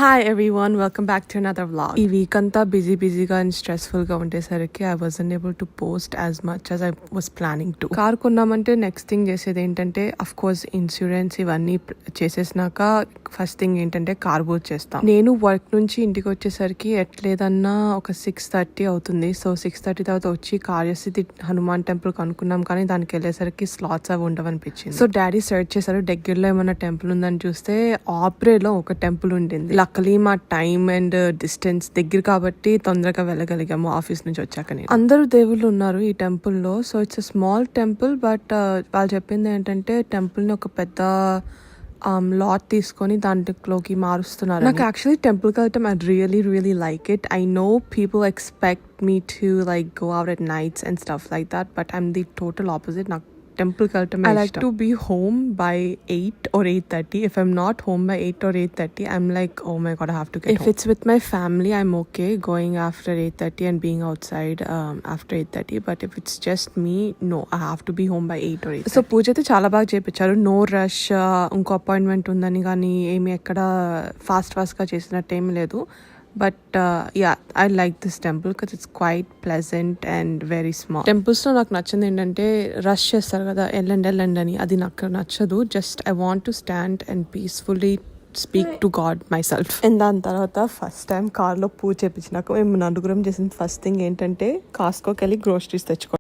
Hi everyone, welcome back to another vlog. ఈ week అంతా బిజీగా అండ్ స్ట్రెస్ఫుల్గా ఉండేసరికి I wasn't able to post as much as I was planning to. Car కొన్నామంటే next thing చేసేది ఏంటంటే అఫ్ కోర్స్ ఇన్సూరెన్స్ ఇవన్నీ చేసేసినాక ఫస్ట్ థింగ్ ఏంటంటే కార్ బుక్ చేస్తాం. నేను వర్క్ నుంచి ఇంటికి వచ్చేసరికి ఎట్లేదన్నా ఒక 6:30 అవుతుంది. సో 6:30 తర్వాత వచ్చి కార్ చేసి హనుమాన్ టెంపుల్ కనుక్కున్నాం, కానీ దానికి వెళ్ళేసరికి స్లాట్స్ అవి ఉండవనిపించింది. సో డాడీ సర్చ్ చేశారు దగ్గరలో ఏమైనా టెంపుల్ ఉందని. చూస్తే ఆబ్రేలో ఒక టెంపుల్ ఉండింది. లక్కలీ మా టైం అండ్ డిస్టెన్స్ దగ్గర కాబట్టి తొందరగా వెళ్ళగలిగాము ఆఫీస్ నుంచి వచ్చాక. అందరూ దేవుళ్ళు ఉన్నారు ఈ టెంపుల్ లో. So it's a small temple, but వాళ్ళు చెప్పింది ఏంటంటే టెంపుల్ ని ఒక పెద్ద లాట్ తీసుకొని దాంట్లోకి మారుస్తున్నారు. నాకు యాక్చువల్లీ టెంపుల్ కి వెళ్ళటం I really like it. I know people expect me to like go out at nights and stuff like that, but I'm the total opposite. నాకు టెంపుల్ కి వెళ్ళటం I like to be home by 8 or 8:30. If I'm not home by 8 or 8:30, I'm like, oh my god, I have to get home. If it's with my family, I'm okay going after 8:30 and being outside after 8:30. But if it's just me, no, I have to be home by 8 or 8:30. So పూజ అయితే చాలా బాగా చేయించారు. No rush, ఇంకో appointment ఉందని కానీ ఏమి ఎక్కడ fast గా చేసినట్టు ఏమి లేదు. But I like this temple because it's quite pleasant and very small. టెంపుల్స్లో నాకు నచ్చింది ఏంటంటే రష్ చేస్తారు కదా, వెళ్ళండి అని. అది నాకు నచ్చదు. Just I want to stand and peacefully speak to God my self. And దాని తర్వాత ఫస్ట్ టైం కార్లో పూజ చేయించినాక మేము నలుగురం చేసిన ఫస్ట్ థింగ్ ఏంటంటే కాస్కోకి వెళ్ళి గ్రోసరీస్ తెచ్చుకోవాలి.